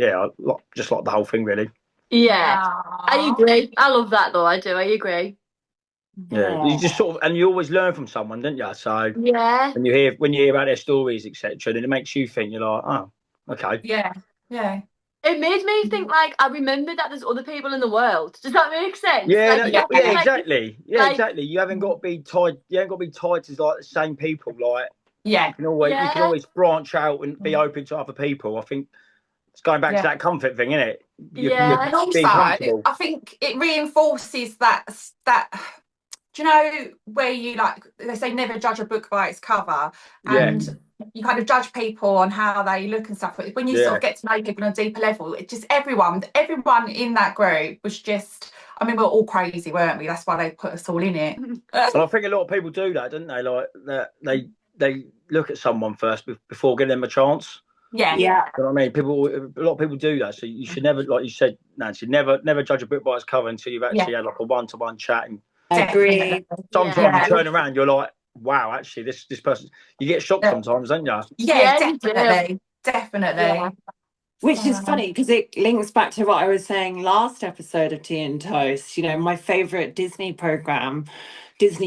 Speaker 1: just like the whole thing really.
Speaker 2: Yeah, I agree. I love that though. I do. I agree.
Speaker 1: Yeah, you just sort of, and you always learn from someone, don't you? So
Speaker 2: yeah,
Speaker 1: when you hear about their stories, etc., then it makes you think. You're like, oh, okay.
Speaker 4: Yeah.
Speaker 2: It made me think, like, I remembered that there's other people in the world. Does that make sense?
Speaker 1: Yeah,
Speaker 2: exactly.
Speaker 1: Exactly. You haven't got to be tied. You haven't got to be tied to like the same people. Like, you can always branch out and be open to other people. I think it's going back to that comfort thing, isn't it?
Speaker 4: And also, I think it reinforces that. Do you know where you they say never judge a book by its cover, and you kind of judge people on how they look and stuff. When you sort of get to know people on a deeper level, it just everyone in that group was just. I mean, we were all crazy, weren't we? That's why they put us all in it.
Speaker 1: And I think a lot of people do that, don't they? Like that they look at someone first before giving them a chance.
Speaker 4: Yeah.
Speaker 1: You know what I mean? A lot of people do that. So you should never, like you said, Nancy, never judge a book by its cover until you've actually had like a one-to-one chat. And
Speaker 3: agree.
Speaker 1: Sometimes you turn around, you're like, wow, actually, this person. You get shocked sometimes, don't you?
Speaker 4: Yeah, definitely. Yeah.
Speaker 3: Which is funny because it links back to what I was saying last episode of Tea and Toast. You know, my favourite Disney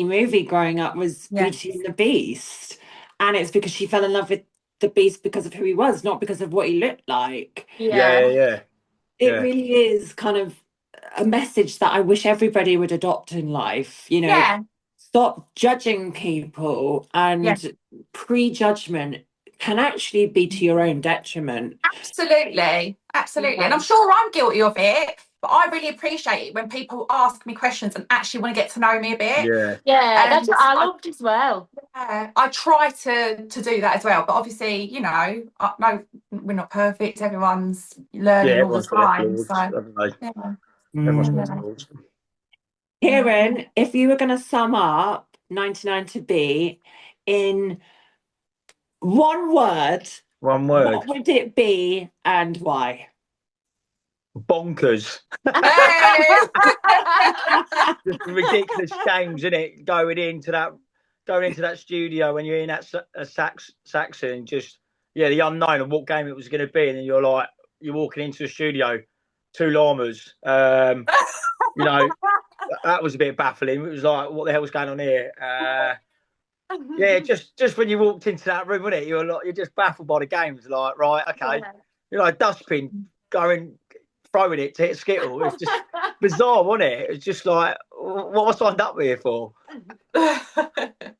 Speaker 3: movie growing up was Beauty and the Beast. And it's because she fell in love with the Beast because of who he was, not because of what he looked like.
Speaker 1: Yeah.
Speaker 3: It really is kind of a message that I wish everybody would adopt in life. You know, stop judging people, and prejudgment can actually be to your own detriment.
Speaker 4: Absolutely. And I'm sure I'm guilty of it, but I really appreciate it when people ask me questions and actually want to get to know me a bit.
Speaker 2: Yeah, that's what I loved as well.
Speaker 4: I try to do that as well, but obviously, no, we're not perfect. Everyone's learning all the time.
Speaker 1: Everyone's got flaws.
Speaker 3: Kieran, if you were going to sum up 99 to Be in one word.
Speaker 1: One word.
Speaker 3: What would it be and why?
Speaker 1: Bonkers. Just ridiculous games, isn't it? Going into that studio when you're in that Saxon, just the unknown of what game it was going to be, and then you're walking into a studio, 2 llamas. That was a bit baffling. It was like, what the hell was going on here? Just when you walked into that room, wasn't it? You're just baffled by the games. Like, right, okay, you're like dustbin throwing it to hit Skittle. It's just bizarre, wasn't it? It's just like, what I signed up here for.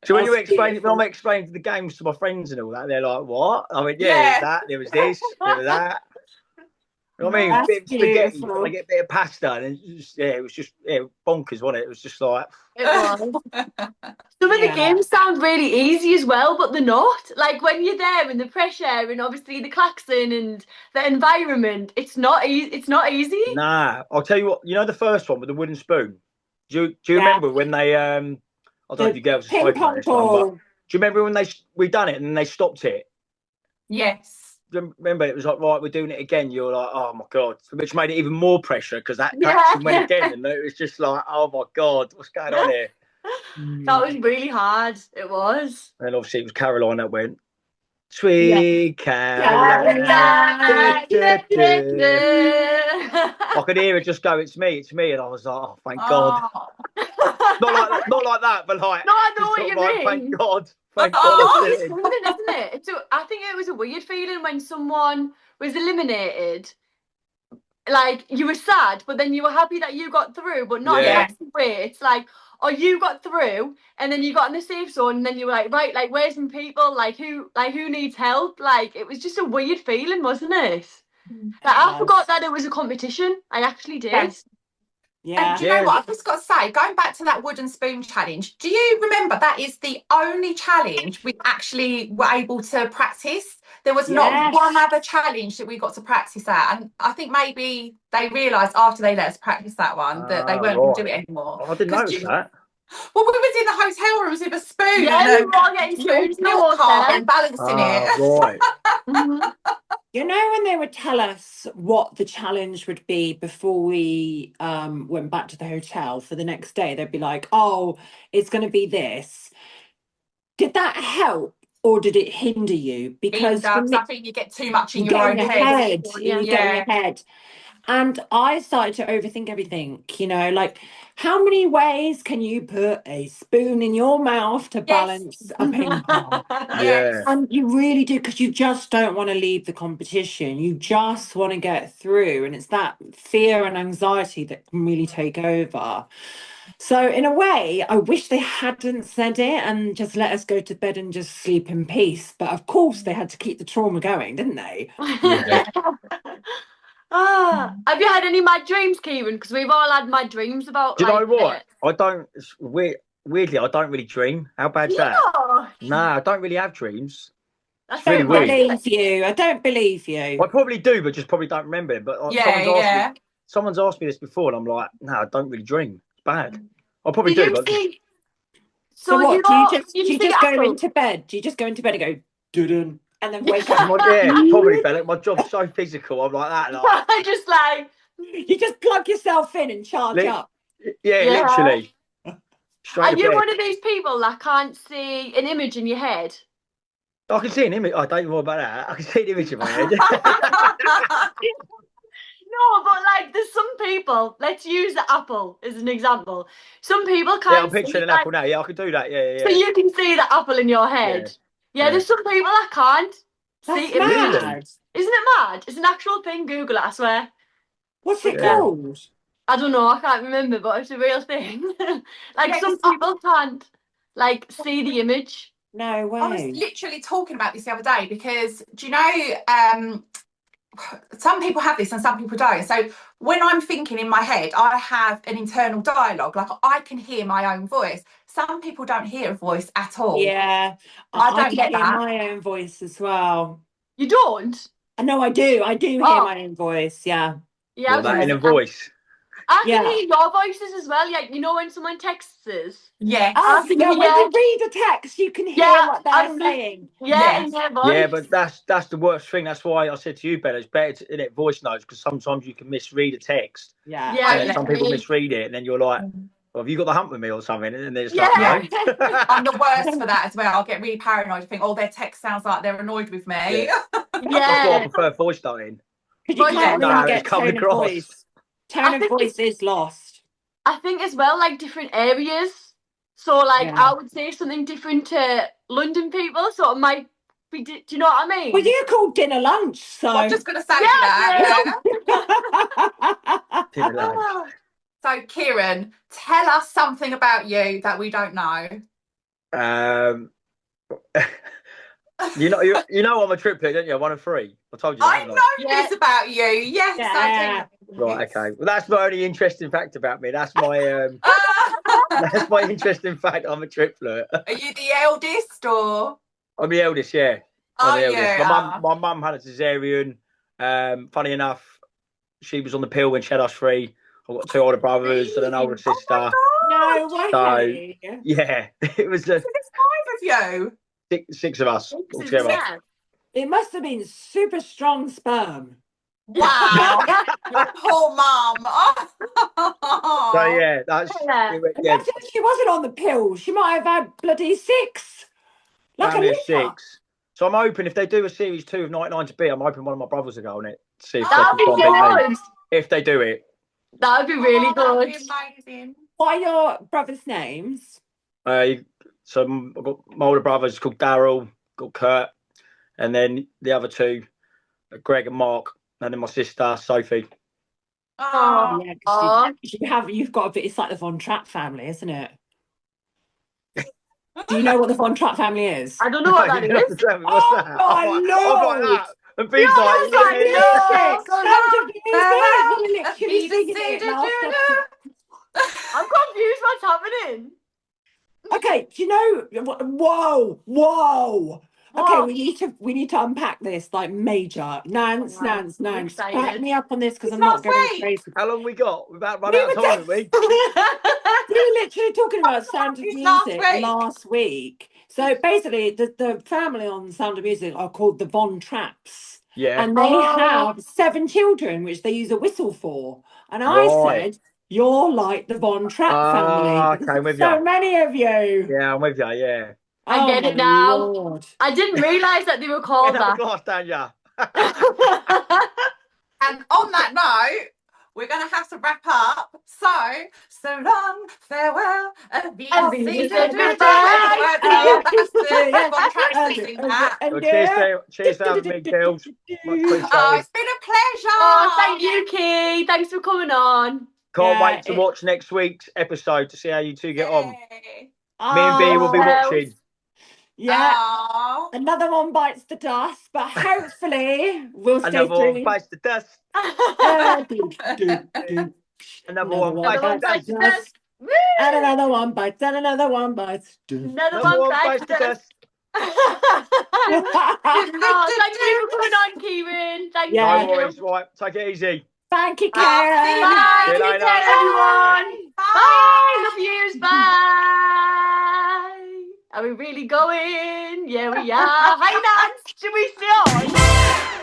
Speaker 1: So when I'm explaining the games to my friends and all that, they're like, what? I mean, there's that, there was this, there was that. You know what I mean? A bit of spaghetti, I get a bit of pasta, and it was just bonkers, wasn't it? It was just like,
Speaker 2: it was. Some of the games sound really easy as well, but they're not. Like when you're there and the pressure and obviously the klaxon and the environment, it's not easy.
Speaker 1: Nah, I'll tell you what. You know the first one with the wooden spoon. Do you remember when they? I don't know if you girls have spoken about this one, but do you remember when we done it and then they stopped it?
Speaker 4: Yes.
Speaker 1: Remember, it was like, right, we're doing it again. You're like, oh my god, which made it even more pressure because that klaxon went again, and it was just like, oh my god, what's going on here?
Speaker 2: That was really hard. It was.
Speaker 1: And obviously, it was Caroline that went. Sweet Caroline. I could hear it just go, it's me, and I was like, oh, thank God. Not like that, but like,
Speaker 2: no, I know what you mean.
Speaker 1: Thank God.
Speaker 2: It's weird, isn't it? I think it was a weird feeling when someone was eliminated. Like, you were sad, but then you were happy that you got through, but not in the way. It's like, oh, you got through, and then you got in the safe zone, and then you were like, right, like, where's some people? Like, who needs help? Like, it was just a weird feeling, wasn't it? Like, I forgot that it was a competition. I actually did.
Speaker 4: Yes. Yeah. And do you know what? I've just got to say, going back to that wooden spoon challenge, do you remember that is the only challenge we actually were able to practice? There was not one other challenge that we got to practice at. And I think maybe they realised after they let us practice that one that they weren't going to do it anymore.
Speaker 1: Oh, I didn't notice that.
Speaker 4: Well, we was in the hotel rooms with a spoon
Speaker 2: and we were getting spoons in the water
Speaker 4: and balancing it.
Speaker 1: Right.
Speaker 3: You know, when they would tell us what the challenge would be before we went back to the hotel for the next day, they'd be like, oh, it's going to be this. Did that help or did it hinder you? Because
Speaker 4: I think you get too much in your own head.
Speaker 3: You get in your head. And I started to overthink everything, you know, like how many ways can you put a spoon in your mouth to balance a ping pong? And you really do, because you just don't want to leave the competition. You just want to get through. And it's that fear and anxiety that can really take over. So in a way, I wish they hadn't said it and just let us go to bed and just sleep in peace. But of course, they had to keep the trauma going, didn't they?
Speaker 1: Yeah.
Speaker 2: Have you had any mad dreams, Kieran? Because we've all had mad dreams about.
Speaker 1: Do you know what? I don't. Weirdly, I don't really dream. How bad's that? No, I don't really have dreams.
Speaker 3: That's really weird. I don't believe you.
Speaker 1: I probably do, but just probably don't remember it. But someone's asked me this before, and I'm like, no, I don't really dream. It's bad. I probably do. But
Speaker 3: so what? Do you just go into bed? Do you just go into bed and go, doo-doo, and then wake up?
Speaker 1: Probably, Bella. My job's so physical. I'm like that. Like,
Speaker 2: I just like
Speaker 3: you just plug yourself in and charge up.
Speaker 1: Yeah, literally.
Speaker 2: Are you one of these people that can't see an image in your head?
Speaker 1: I can see an image. I don't know about that. I can see an image in my head.
Speaker 2: No, but like there's some people, let's use the apple as an example. Some people can't.
Speaker 1: Yeah, I'm picturing an apple now. Yeah, I can do that. Yeah.
Speaker 2: So you can see the apple in your head. Yeah, there's some people that can't see images.
Speaker 3: Mad.
Speaker 2: Isn't it mad? It's an actual thing. Google it, I swear.
Speaker 3: What's it called?
Speaker 2: I don't know, I can't remember, but it's a real thing. Like some people can't like see the image.
Speaker 3: No way.
Speaker 4: I was literally talking about this the other day because do you know some people have this and some people don't. So when I'm thinking in my head, I have an internal dialogue. Like I can hear my own voice. Some people don't hear a voice at all.
Speaker 3: Yeah,
Speaker 4: I don't get
Speaker 3: hear
Speaker 4: that.
Speaker 3: my own voice as well.
Speaker 2: You don't?
Speaker 3: No, I do. I do hear my own voice. Yeah.
Speaker 2: Yeah.
Speaker 1: That in a voice.
Speaker 2: I can hear your voices as well. Like, you know when someone texts us?
Speaker 4: Yeah.
Speaker 3: When you read a text, you can hear what they're saying.
Speaker 2: Yeah, in their voice.
Speaker 1: Yeah, but that's the worst thing. That's why I said to you, Bella, it's better to edit voice notes because sometimes you can misread a text.
Speaker 3: Yeah.
Speaker 1: And some people misread it, and then you're like, well, have you got the hump with me or something? And then it's
Speaker 2: like,
Speaker 1: no.
Speaker 4: I'm the worst for that as well. I'll get really paranoid. I think, their text sounds like they're annoyed with me.
Speaker 1: That's why I prefer voice noting.
Speaker 3: Because you can't really get tone of voice. Tone of voice is lost.
Speaker 2: I think as well, like different areas. So, like, I would say something different to London people, so it might be. Do you know what I mean?
Speaker 3: Well, you called dinner lunch, so
Speaker 4: I'm just going to say that.
Speaker 1: Dinner lunch.
Speaker 4: So, Kieran, tell us something about you that we don't know.
Speaker 1: You know, I'm a triplet, don't you? 1 of 3. I told you.
Speaker 4: I know this about you. Yes, I do.
Speaker 1: Right. Okay. Well, that's my only interesting fact about me. That's my that's my interesting fact. I'm a triplet.
Speaker 4: Are you the eldest or?
Speaker 1: I'm the eldest. Yeah.
Speaker 4: I'm the eldest.
Speaker 1: My mum had a cesarean. Funny enough, she was on the pill when she had us 3. I've got 2 older brothers and an older sister.
Speaker 3: No way.
Speaker 1: So, yeah, it was.
Speaker 4: So there's 5 of you.
Speaker 1: 6 of us altogether.
Speaker 3: It must have been super strong sperm.
Speaker 4: Wow, poor mum.
Speaker 1: So yeah, that's.
Speaker 3: Imagine if she wasn't on the pill, she might have had bloody 6. Like a
Speaker 1: 6. So I'm hoping if they do a series 2 of 99 to Be, I'm hoping one of my brothers will go on it. See if
Speaker 2: that'd be good.
Speaker 1: If they do it,
Speaker 2: that would be really good.
Speaker 4: That'd be amazing.
Speaker 3: What are your brothers' names?
Speaker 1: So I've got my older brothers called Daryl, got Kurt, and then the other 2, Greg and Mark, and then my sister Sophie.
Speaker 4: Oh,
Speaker 3: yeah, you've got a bit. It's like the Von Trapp family, isn't it? Do you know what the Von Trapp family is?
Speaker 2: I don't know what that is.
Speaker 1: What's that?
Speaker 3: I know.
Speaker 1: That. And B's like,
Speaker 2: I'm confused. What's happening?
Speaker 3: Okay, do you know? Whoa. Okay, we need to unpack this like major. Nance. Back me up on this because I'm not going crazy.
Speaker 1: How long we got? We've about run out of time, haven't we?
Speaker 3: We were literally talking about Sound of Music last week. So basically, the family on Sound of Music are called the Von Trapps.
Speaker 1: Yeah.
Speaker 3: And they have 7 children, which they use a whistle for. And I said, you're like the Von Trapp family.
Speaker 1: Okay, I'm with
Speaker 3: so
Speaker 1: you.
Speaker 3: Many of you.
Speaker 1: Yeah, I'm with you, yeah.
Speaker 2: I get it now.
Speaker 3: Lord.
Speaker 2: I didn't realise that they were called that.
Speaker 1: Glass, Danya.
Speaker 4: And on that note, we're going to have to wrap up. So long, farewell, and be
Speaker 1: Cheers for having me, girls.
Speaker 4: It's been a pleasure.
Speaker 2: Oh, thank you, Key. Thanks for coming on.
Speaker 1: Can't wait to watch next week's episode to see how you 2 get on. Me and B will be watching.
Speaker 3: Yeah. Another one bites the dust, but hopefully we'll stay tuned.
Speaker 1: Another one bites the dust. Another one bites the dust.
Speaker 3: And another one bites, and another one bites.
Speaker 2: Another one bites the dust. Thank you for coming on, Kieran. Thank you.
Speaker 1: No worries. Right, take it easy.
Speaker 3: Thank you, Karen.
Speaker 2: Bye.
Speaker 1: See you later.
Speaker 2: Everyone. Bye. Love yous. Bye. Are we really going? Yeah, we are. Hi, Nance. Should we stay on?